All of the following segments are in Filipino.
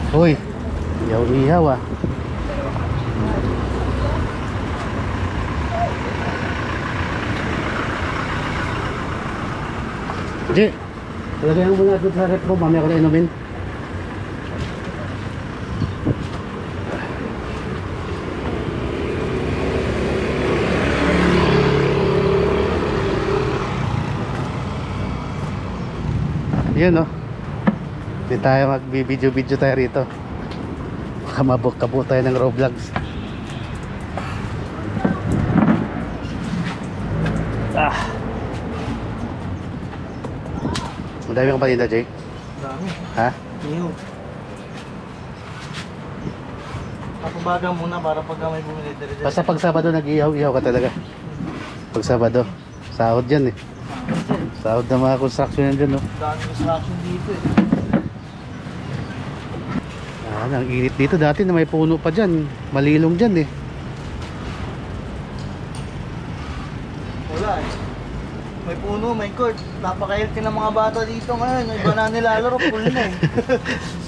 Uy, ihaw-ihaw ah. Hindi. Talagyan mo na doon sa rep ko, mamaya ko na inumin. Yun no. Hindi tayo mag-video tayo rito. Baka mabukabo tayo ng Roblox. Madami kang paninda, Jake? Dami. Ha? Iyo. Papabaga muna para pag may bumili dire-dire. Basta pag Sabado nag-ihaw-ihaw ka talaga. Pag Sabado, sahod yan eh. Sahod na mga construction yan dyan, no? Dami construction dito eh. Ang init dito dati na may puno pa dyan. Malilong dyan eh. Wala eh. May puno, may court. Napaka-healthy ng mga bata dito ngayon. May iba na nilalaro, full na eh.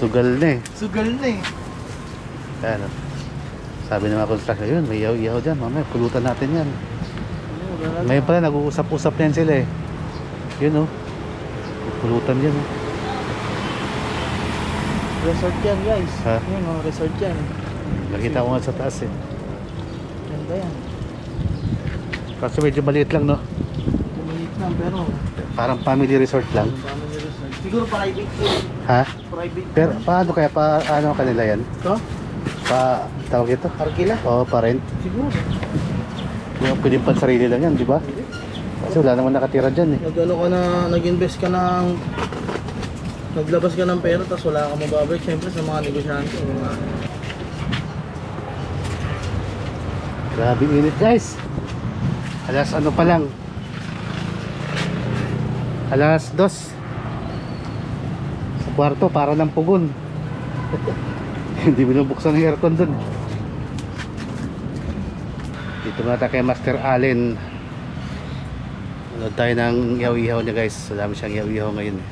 Sugal na eh. Sugal na eh. Ano? Sabi ng mga construction, yun, may ihaw-ihaw dyan. Mamaya, pulutan natin yan. Ngayon pala, nag-uusap-usap na yan sila eh. Yun oh. Pulutan yan oh. Resort yan guys. Ha? Yun oh, resort yan. Nakita ko nga sa taas eh. Ganda yan. Kasi medyo maliit lang no. Maliit lang pero Parang family resort lang. family resort. Siguro private po. Ha? Private. Pero paano kaya? Ano kanila yan? Ito? Tawag ito? Arkila? Oo, pa-rent. Siguro. Yung pwede pa sarili lang yan, di ba? Kasi wala naman nakatira dyan eh. Nag-ano ka na, nag-invest ka ng naglabas ka ng pera tapos wala kang mababalik syempre sa mga negosyante. Grabe init guys. Alas ano pa lang. Alas 2. Sa kwarto para ng pugon. Hindi binubuksan ng aircon dun. Dito nga tayo kay Master Allen. Nanood tayo ng ihaw-ihaw niya guys. Madami siyang ihaw-ihaw ngayon eh.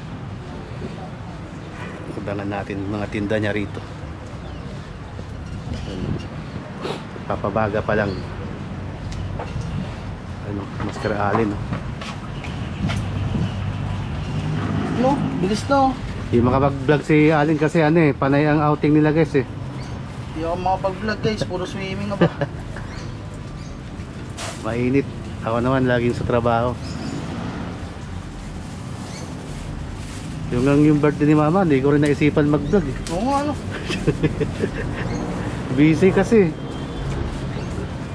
Abangan natin mga tinda niya rito. Papabaga pa lang. Ano, Master Allen no? No, bilis no. Hindi makapag-vlog si Allen kasi ano eh, panay ang outing nila guys eh. Hindi ako makapag-vlog guys, puro swimming na ba? Mainit. Ako naman laging sa trabaho. Yung birthday ni mama, hindi ko rin naisipan mag-vlog eh. Oo ano. Busy kasi.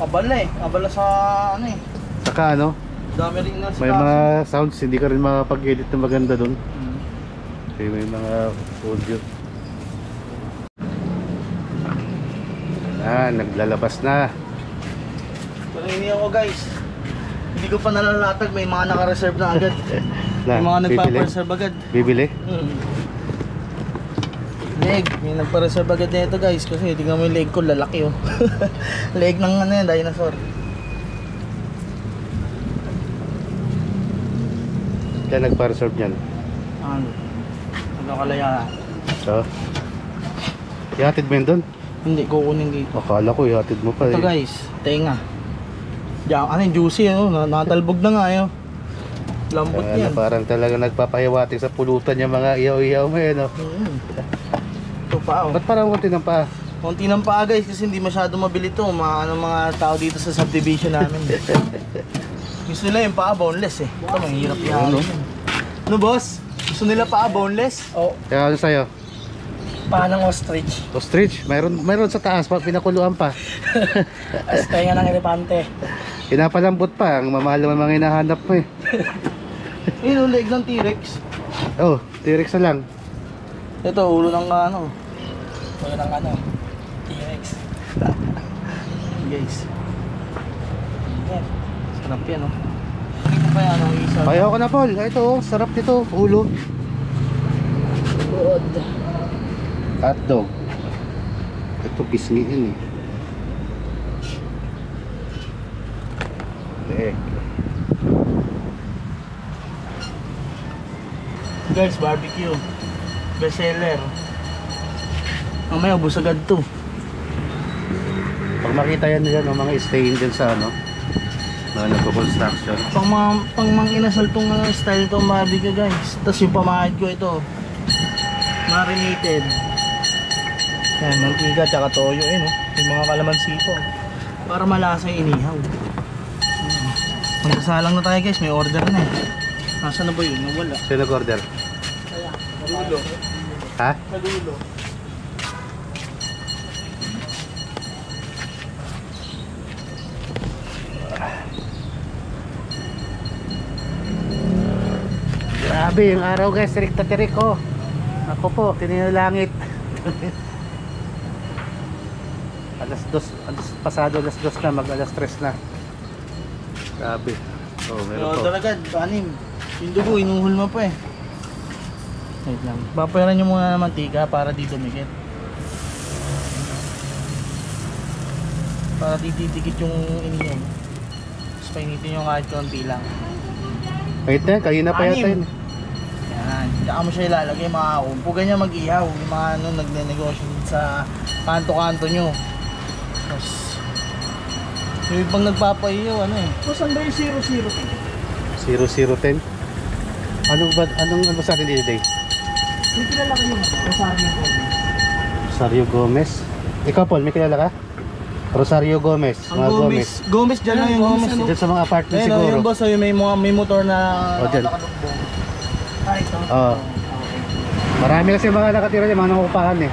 Abala eh, abala sa ano eh. Saka ano, Dami rin na may mga sounds, hindi ka rin makapag-edit na maganda dun. Hmm. Kasi may mga audio. Naglalabas na. Pero hindi ako guys. Hindi ko pa nalalatag, may mga naka-reserve na agad. May mga nagpa-reserve agad. Bibili? Leg, may nagpa-reserve agad nito guys. Kasi tingnan mo yung leg ko, lalaki oh. Leg ng ano yan, dinosaur. Kaya nagpa-reserve yan. Ano kalaya? So, ihatid mo yun dun? Hindi, kukunin dito. Akala ko ihatid mo pa Ito eh. guys, tenga. Diyan, ano yung juicy ano, natalbog na nga yun. Lambot yan. Parang talaga nagpapahiwatig sa pulutan yung mga ihaw-ihaw mo eh no? Ito pa oh. Ba't parang konti ng paa? Konti ng paa guys kasi hindi masyado mabili ito. Mga tao dito sa subdivision namin. Gusto nila yung paa boneless eh. Ito mahirap yan. Ano boss? Gusto nila paa boneless? Oo. Kaya ano sa'yo? Paa ng ostrich. Ostrich? Mayroon sa taas pa, pinakuluan pa. As tenga ng elepante. Pinapalambot pa, ang mamahal naman mga hinahanap mo eh. Yun yung leg ng T-Rex. Oh, T-Rex na lang. Ito ulo ng ano. Ulo ng ano. T-Rex. Guys. Yan. Sarap yan oh. Hindi ko pa yan ang isa. Ayaw ko na Paul, ito oh, sarap nito, ulo. Good. Hotdog. Ito pisngi yun eh. Guys, barbecue. Best seller. Mamaya ubos agad to. Pag makita yan dyan, mga stain dyan sa ano, mga nagko-construction. Pang mang inasal tong style to mabiga guys. Tapos yung pamahid ko ito. Marinated. Yan, mantika tsaka toyo no? Yung mga kalamansi po. Para malasa yung inihaw. Magsasalang na tayo guys, may order na eh. Nasaan na ba yun? Nawala. Sino nag-order? Dulo. Ha? Sa dulo. Grabe yung araw guys, tirik na tirik ko. Ako po, tininalangit. Pasado alas 2 na, mag alas 3 na. Grabe. Oh, meron po. Talaga, anim. Yung dugo, inuhol mo pa eh. Wait lang. Bapayaran nyo muna ng mantika para di dumikit. Para di didikit yung inihaw. Tapos painitin nyo kahit konti lang. Wait na, kanina pa yata yun. Yan. Tsaka mo siya ilalagay mga umpo. Ganyan mag-ihaw. Yung mga ano, nagne-negosyo sa kanto-kanto nyo. Tapos, yung pang nagpapaiyaw, ano eh. So, saan ba yung 00? 0010? Anong sa atin dito day? May kilala kayo mo? Rosario Gomez. Rosario Gomez? Ikaw Paul, may kilala ka? Rosario Gomez, Ang mga Gomez. Gomez dyan lang yung Gomez. Dyan sa mga apartment Ayun, siguro. yung boss, yung may motor na O, dyan. nakakalukbong. Ah, ito? Oo. Marami kasi mga nakatira dyan, mga nangupahan eh.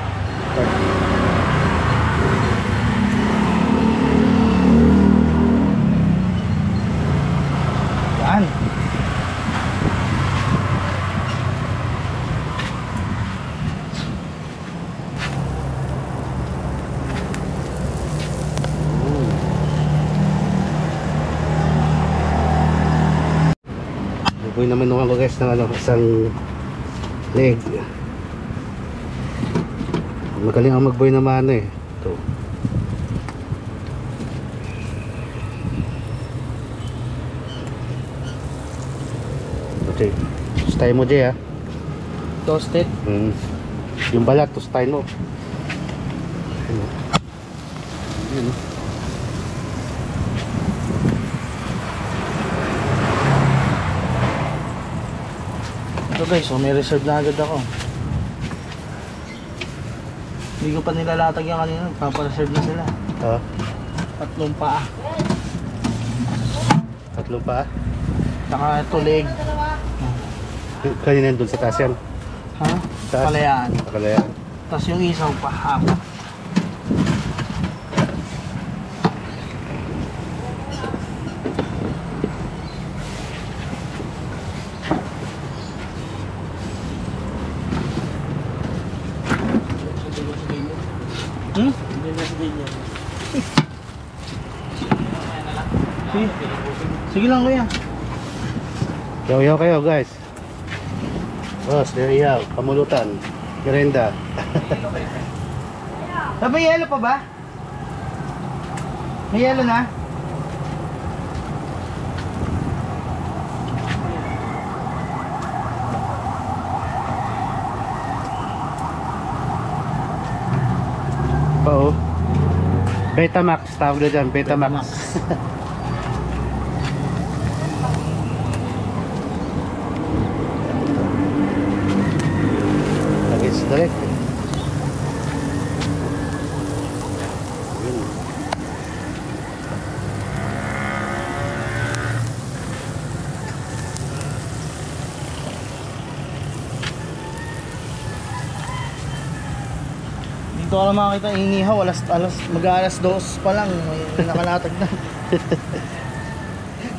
Yan. Bubuhay naman nung ako guys ng ano, isang leg. Magaling ang magbuhay ng mano eh. Ito. Okay. Tustahin mo Jay ha. Toasted. Yung balat, tustahin mo. Ayun. Ayun. Ito guys, so may reserve na agad ako. Hindi ko pa nilalatag yan kanina, papareserve na sila. Ah, 3 paa. 3 pa. Saka ito leg. Kanina doon sa taas yan. Ha? Taas. Kalayaan. Kalayaan. Tapos yung isaw pa, hapa. Hmm? Sige lang kuya. Yaw-yaw kayo guys. Boss, yaw-yaw. Pamulutan. Merenda. May yelo pa ba? May yelo na? Oo. Betamax. Tawag na dyan. Betamax. Lagis direct. Yun. Dito ka lang makakita inihaw, mag-alas 2 pa lang, may nakalatag na.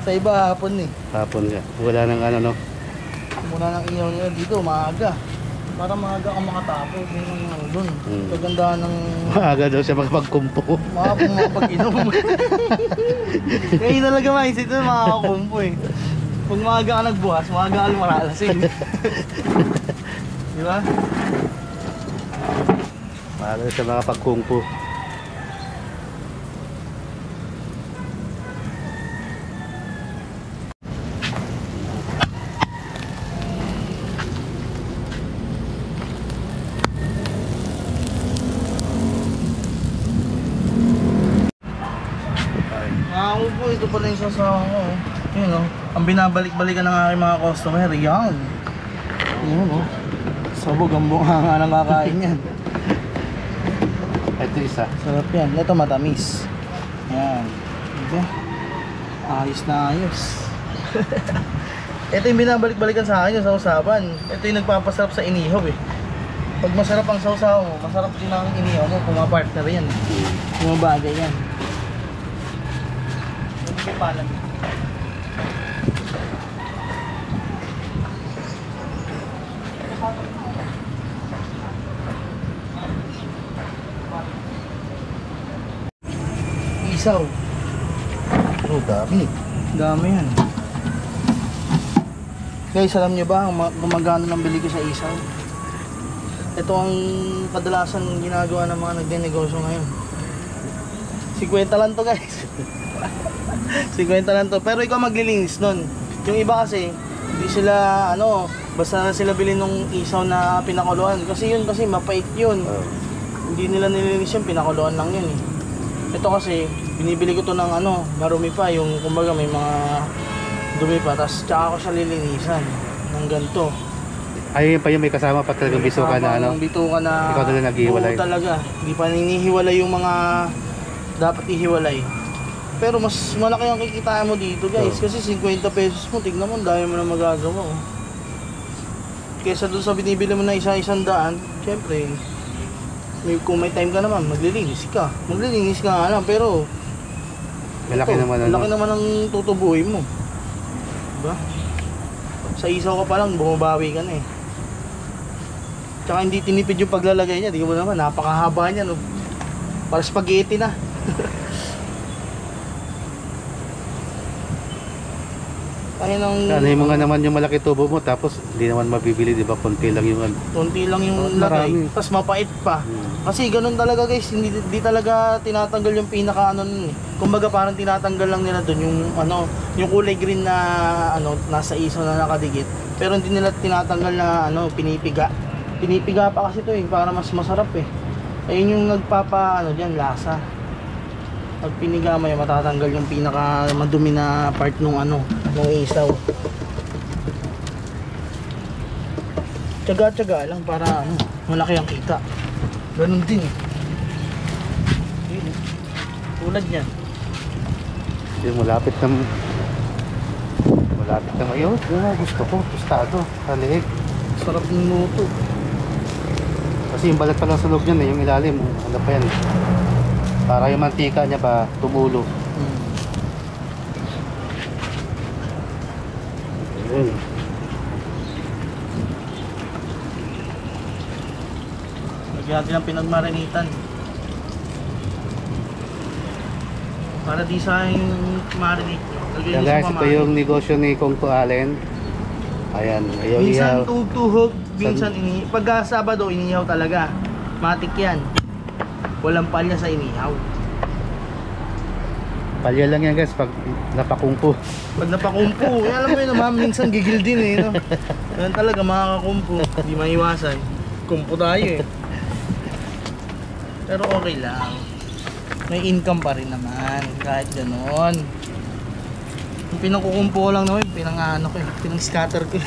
Sa iba hapon eh. Hapon nga. Wala nang ano no. Muna ng ihaw nila dito, maaga. Para maaga ka makatapos, yung ano dun. Kaganda ng Maaga daw siya makapagkumpo. makapag-inom. Kaya yun talaga mindset na makakakumpo eh. Pag maaga ka nagbuhas, maaga ka lumaralasing. Di ba? Maaga siya makapagkumpo. ito pala yung sasawa ko. Yun o. Ang binabalik-balikan ng aking mga customer. Yan. Yun o. Sabog ang bunga ng kakain yan. Ito isa. Sarap yan. Ito matamis. Yan. Diba? Ayos na ayos. Ito yung binabalik-balikan sa akin yung sausawan. Ito yung nagpapasarap sa inihaw eh. Pag masarap ang sausaw mo, masarap din ang inihaw mo. Pumapartner yan. Pumabagay yan. Ito yung palam. Isaw. Oh, dami. Dami yan. Guys, alam nyo ba kung magkano nang bili ko sa isaw? Ito ang kadalasan ginagawa ng mga nagnenegosyo ngayon. 50 lang to guys. 50 lang to. Pero ikaw maglilinis nun. Yung iba kasi, hindi sila basta sila bili nung isaw na pinakuluan. Kasi yun kasi mapait yun. Hindi nila nililinis yun, pinakuluan lang yun eh. Ito kasi, binibili ko to ng marumi pa, yung kumbaga may mga dumi pa, tapos tsaka ko siya lilinisan ng ganito. Ay, yun pa yung may kasama pag talagang bisuka na Bituka na ikaw talaga naghihiwalay. Oo talaga, hindi pa hinihiwalay yung mga dapat ihiwalay. Pero mas malaki ang kikitain mo dito guys, kasi 50 pesos mo, tignan mo, dahil mo na magagawa. Kesa doon sa binibili mo na isa-isang daan, syempre, kung may time ka naman, maglilinis ka nga lang, pero Malaki naman malaki naman ang tutubuhin mo, diba? Sa isaw ka pa lang, bumabawi ka na eh. Tsaka hindi tinipid yung paglalagay niya, di mo naman, napakahaba niya, no? Para spaghetti na. Kaya nang Sanay mo nga naman yung malaki tubo mo, tapos hindi naman mabibili, di ba? Konti lang yung konti lang yung lagay, tapos mapait pa. Kasi ganun talaga guys, hindi talaga tinatanggal yung pinaka nun eh. Kumbaga parang tinatanggal lang nila dun yung yung kulay green na nasa isaw na nakadikit. Pero hindi nila tinatanggal na pinipiga. Pinipiga pa kasi to eh, para mas masarap eh. Ayun yung nagpapa diyan lasa. Pag piniga mo yung matatanggal yung pinaka madumi na part nung nung isaw. Tsaga-tsaga lang para malaki ang kita. Ganun din eh. Yun eh. Tulad yan. yung malapit na ayun. Yung gusto ko, tostado, kaliig. Sarap ng luto. Kasi yung balat pa lang sa loob niyan, yung ilalim, ano pa yan. Para yung mantika niya ba tumulo. Ayun. Lagyan natin ang pinagmarinitan. Para di sa yung marinate. Yan guys, ito yung negosyo ni Kong Allen. Ayan, ayaw minsan ihaw. tuhog, minsan pagka Sabado inihaw talaga. Matik yan. Walang palya sa inihaw. Palya lang yan guys pag napakungpo. Pag napakumpo, alam mo yun naman, minsan gigil din eh. No? Ganun talaga makakakumpo, hindi maiwasan. Kumpo tayo eh. Pero okay lang. May income pa rin naman, kahit gano'n. Yung pinakukumpo ko lang naman, pinang-scatter ko.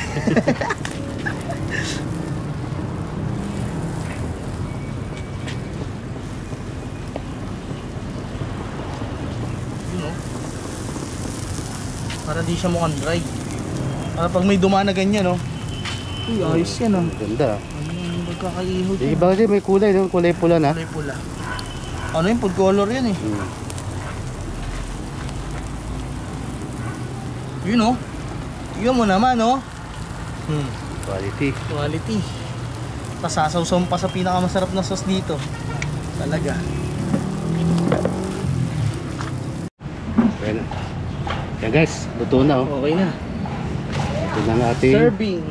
Para di siya mukhang dry. Para pag may dumaan na ganyan, uy, ayos yan, Ganda. Ano magkakaiho Yung dyan? iba kasi may kulay, no? Kulay pula na. Kulay pula. Ano yung food color yan eh. Yun Tignan mo naman Quality. Quality. Tapos sasawsaw pa sa pinakamasarap na sauce dito. Talaga. Okay na. Yan guys, luto na Okay na. Ito na natin. Serving.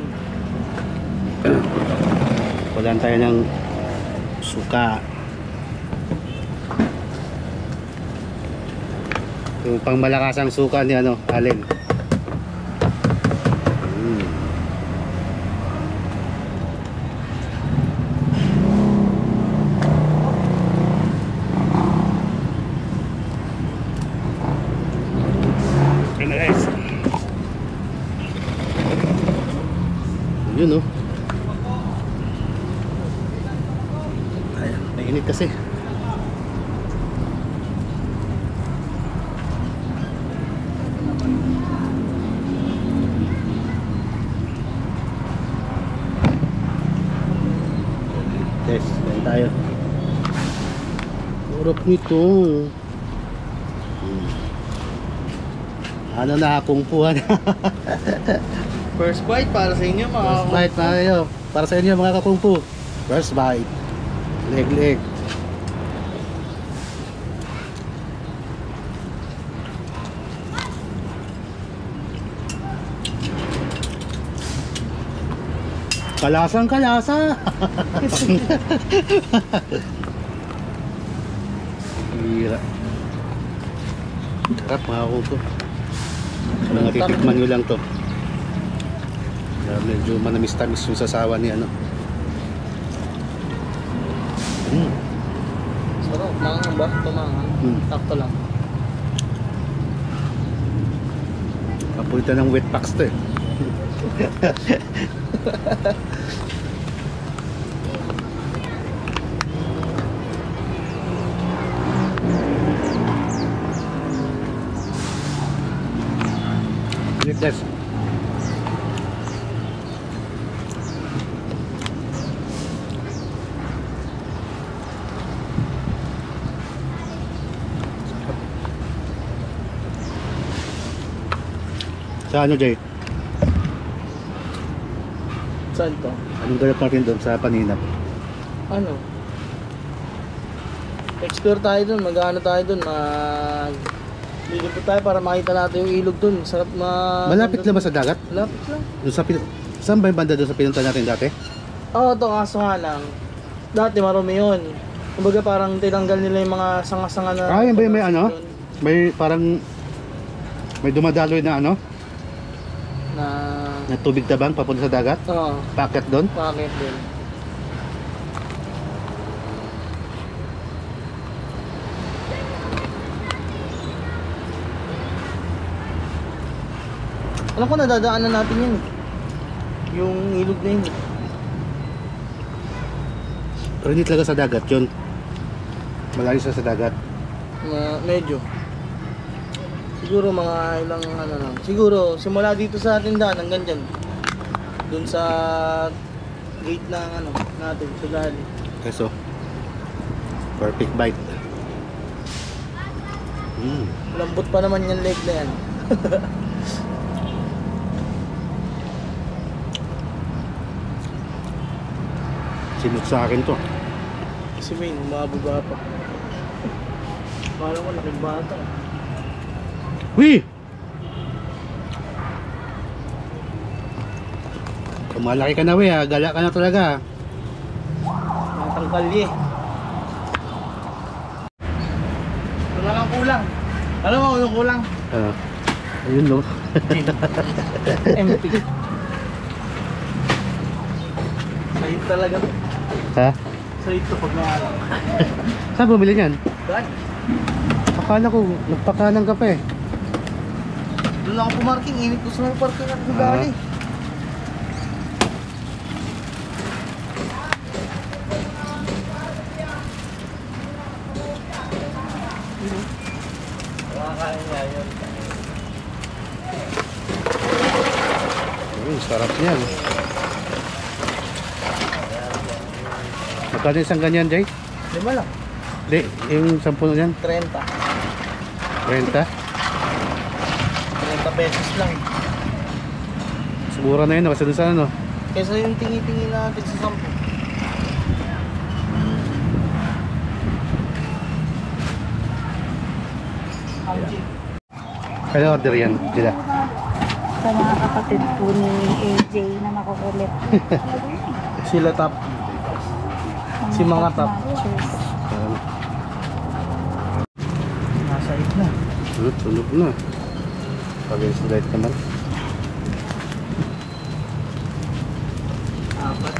Walaan tayo ng suka. Yung pang malakasang suka ni Allen. Mainit kasi. Yes, kain tayo. Sarap nito. Ano na, kung puhan. First bite para sa inyo mga First bite tayo. Para sa inyo mga kakungfu. First bite. Leg. Kalasang kalasa. Hira. Sarap mga kakungfu. Mga titikman nyo lang to. Medyo manamis-tamis yung sasawa ni ano. Sarap, mangang ba? Tumangang. Takto lang. Kapulitan ng wet packs to eh. Yes. Sa ano, Jay? Saan to? Anong ganap natin doon sa Paninap? Ano? Explore tayo dun, mag-ano tayo dun, lilipot tayo para makita natin yung ilog dun. Sarap Malapit lang ba sa dagat? Malapit lang. Doon sa saan ba yung banda doon sa pinunta natin dati? Oo, ito kaso nga lang. Dati marumi yun. Kumbaga parang tinanggal nila yung mga sanga-sanga na... Ah, yun ba yung may ano? Yun, May parang may dumadaloy na ano? na... Na tubig tabang papunta sa dagat? Oo, Packet doon? bakit din? Alam ko nadadaanan natin yun. Yung ilog na yun. Pero hindi talaga sa dagat yun. Malayo siya sa dagat. Medyo. Siguro mga ilang ano lang. Siguro simula dito sa tindahan hanggang dyan. Doon sa gate ng ano natin sa gali. Kaso, perfect bite. Lambot pa naman yung leg na yan. Sinot sa akin to. Si Maine, umababa pa. Parang mo laking bata. Uy! Kumalaki ka na we ha, gala ka na talaga. Natangkalye. Wala lang kulang. Alam mo yung kulang? Ayun no. Empty. Sahit talaga. Ha? Sahit to pag naaraw. Saan bumili niyan? Dahil. Akala ko, nagpakanan ka pa eh. Doon ako pumarking, init ko sa mga parking at gali. Makakain nga yun. Sarap niyan. Magkano isang ganyan, Jay? 5 lang. Hindi, yung 10 na yan. 30. 30. 30 pesos lang. Mura na yun, kasi doon sa ano. Kesa yung tingi-tingi natin sa 10. Kaya order yan, sila. Sa mga kapatid po ni AJ na makukulit. Sila top. Si mga top. Nasa it na. Tulog na. Pag-is light naman. Apat.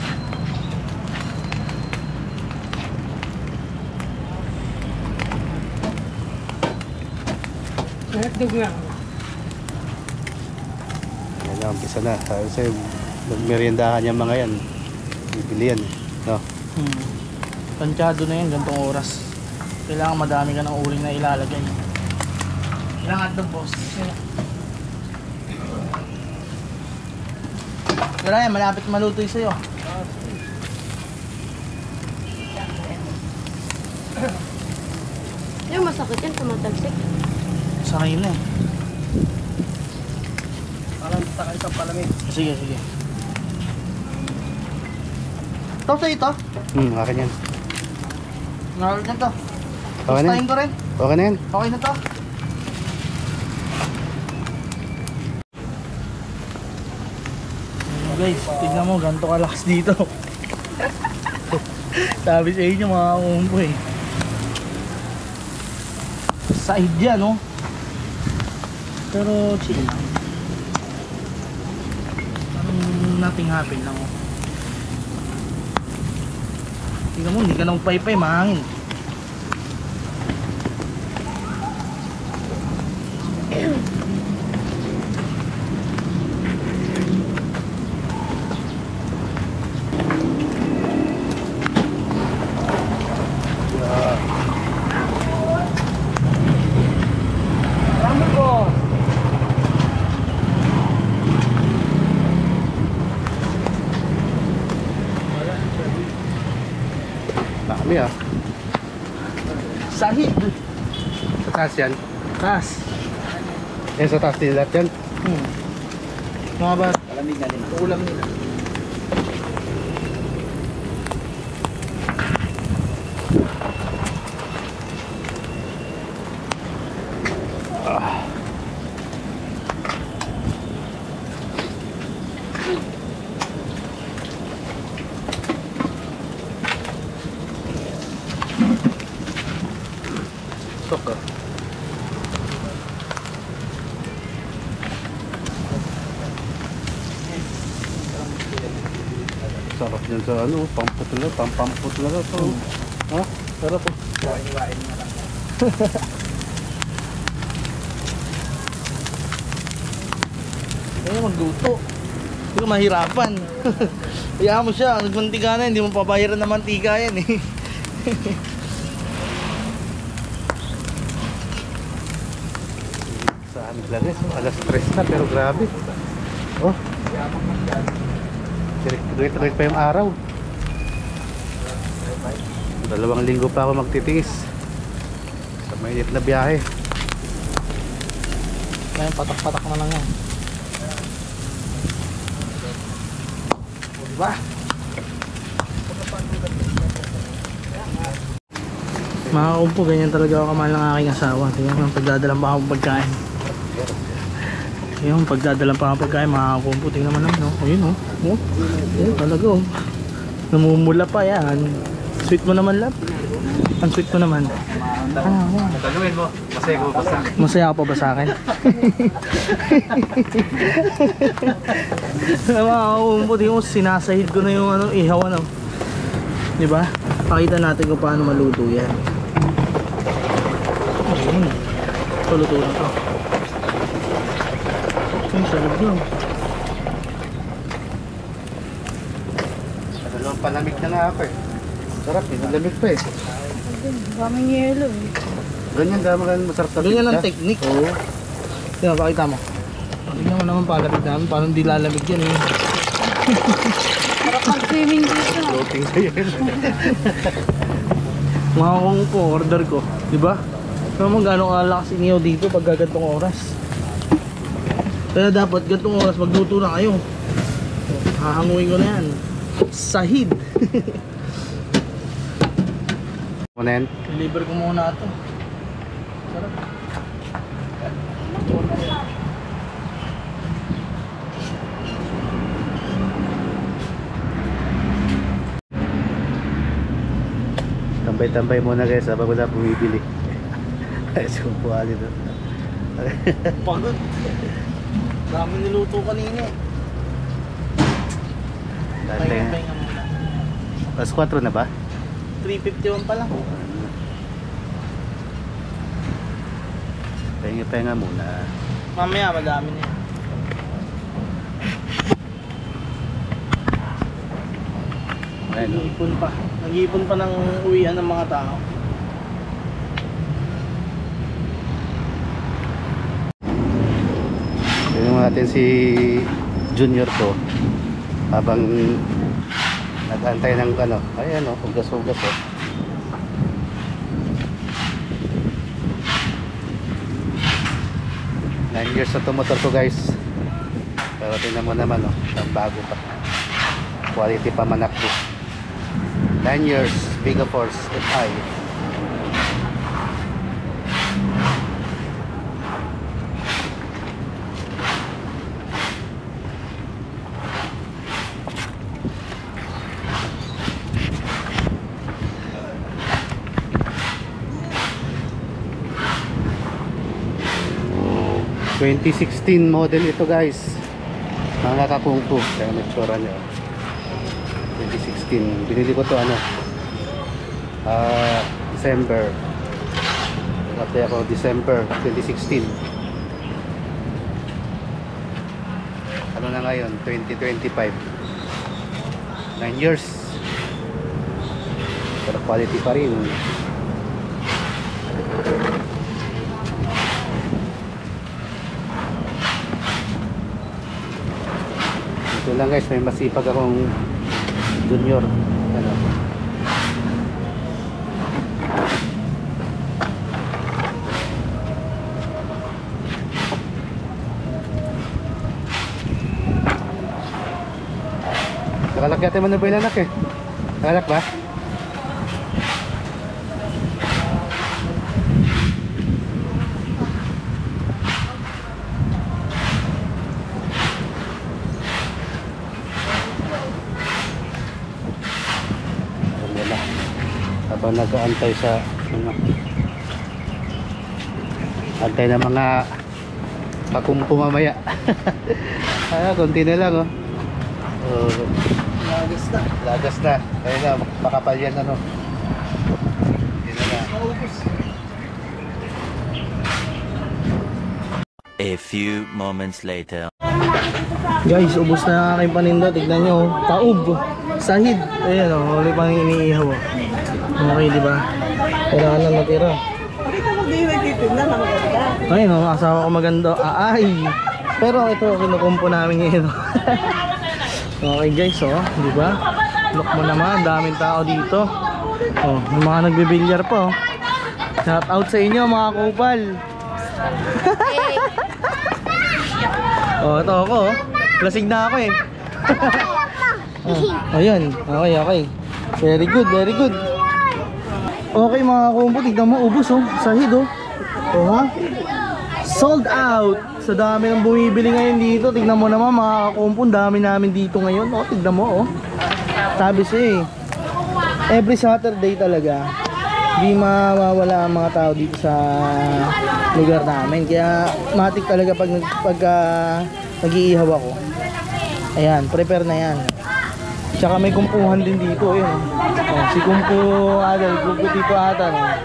Yan na, umpisa na. Kasi magmeriendahan yung mga yan. Bibili yan. No? Tansyado na yan, gantong oras. Kailangan madami ka ng uling na ilalagay. Ilang hotdog, boss? Pero yan, malapit maluto yung sa'yo. Yung masakit yan, tumatalsik. Sakay na eh. Parang takay sa palamig. Sige, sige. Ito sa'yo ito? Akin yan. Naroon na to. Okay na. Gustahin ko rin. Okay na yan. Okay na to. Guys, tignan mo, ganito kalakas dito. Sabi sa inyo mga umpo eh. Side yan, no? Pero chill lang. Parang nothing happen lang, oh. Tignan mo, hindi ka nang paypay, mahangin. Dami ah. Sahid. Sa taas yan. Tas. Eh, sa taas nila yan. Mga ba? Palamig na din. Ulam nila. Sok ah. Sarap yan sa ano, pamput talaga to. Ha? Sarap oh. Iwain mo lang. Kaya magluto. Hindi ka mahirapan. Kaya mo siya, nagmantika na, hindi mo pabayaran ng mantika yan eh. Sa amin lang eh. Alas 3 na pero grabe. Oh. Tuwit-tuwit pa yung araw. 2 linggo pa ako magtitiis sa mainit na biyahe. Kaya patak-patak na lang yan. Diba? Mga kumpo, ganyan talaga ako kamahal ng aking asawa. Tingnan mo, pagdadalang pa akong pagkain. Yung pagdadalang pa akong pagkain, mga kumpo, tingnan mo naman, no? O yun, oh. Oh, yun, talaga, oh. Namumula pa yan. Sweet mo naman, love. Ang sweet mo naman. Gagawin mo, masaya ko ba sa akin? Masaya ka pa ba sa akin? Mga kumpo, tingnan mo, sinasahid ko na yung ano, ihaw, ano. Diba? Pakita natin kung paano maluto yan. Ayun. Ito, luto na to. Ang sarap yun. Dalawang palamig na nga ako eh. Sarap eh, nalamig pa eh. Daming yelo eh. Ganyan daman masarap na Ganyan ang pizza. technique. Oo. Tingnan, pakita mo. Tingnan mo naman palapit namin. Parang di lalamig yan eh. Sarap mag-swimming dito. Floating sa'yo yun. Mga kong po, order ko. Diba? Pero mo gano'ng kalakas iniyaw dito pag gagantong oras. Kaya dapat gantong oras magluto na kayo. Hahanguin ko na yan. Sahid. Muna yan. Deliver ko muna ito. Sarap. Tambay-tambay muna guys, habang wala bumibili. Ay, sumpuali doon. Pagod. Dami niluto kanina eh. Dati, Pahinga muna. alas 4 na ba? 351 pa lang. Pahinga muna. Mamaya madami na yan. Ayun, Ipon pa. Nag-iipon pa ng uwian ng mga tao. Tingnan natin si Junior ko habang nag-antay ng ano. Ayan o, hugas-hugas o. Nine years na motor ko guys. Pero tingnan mo naman o, ang bago pa. Quality pa manakbo. 9 years, Biga Force FI. Oh, 2016 model ito guys. Mga kakungko. Kaya may tsura niya. 2016. Binili ko to ano December. Nag-apply ako December 2016. Ano na ngayon? 2025. 9 years. Pero quality pa rin. Ito lang guys, may masipag akong Junior. Ano? Nakalak yata mo na ba yung anak eh? Nakalak ba? Habang nag-aantay sa antay ng mga pakumpo mamaya. Konti na lang oh. Lagas na kaya na makapal yan ano. Yun na. A few moments later. Guys, ubos na ang aking paninda. Tignan nyo, taob, sahid. Ayan o, huli pang iniihaw. Okay, di ba? Kailangan na natira. Bakit ako di nagtitinda na maganda? Ayun o, asawa ko maganda. Ay! Pero ito, kinukumpo namin ngayon. Okay guys, oh, di ba? Look mo naman, daming tao dito. Oh, may mga nagbibilyar pa oh. Shout out sa inyo mga kupal. Oh, ito ako oh. Lasing na ako eh. Oh, ayan, okay. Very good, very good. Okay mga kumpo, tignan mo, ubos oh, sahid oh. Oh ha? Sold out. Sa dami ng bumibili ngayon dito. Tignan mo naman mga kumpo, dami namin dito ngayon. Oh, tignan mo oh. Sabi siya eh, every Saturday talaga di mawawala ang mga tao dito sa lugar namin. Kaya matik talaga pag nag-iihaw ako. Ayan, prepare na yan. Tsaka may kumpuhan din dito eh. Oh, si Kumpo Adal, Kumpo Tito Atan. Oh.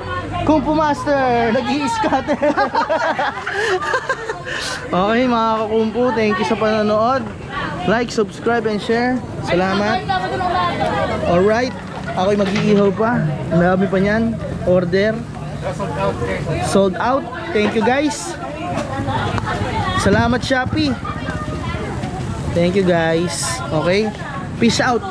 Kumpo Master, nag-i-scatter. Okay mga kakumpo, thank you sa panonood. Like, subscribe, and share. Salamat. Alright, ako'y mag-iihaw pa. Ang dami pa niyan. Order. Sold out. Thank you guys. Salamat Shopee. Thank you guys. Okay, peace out.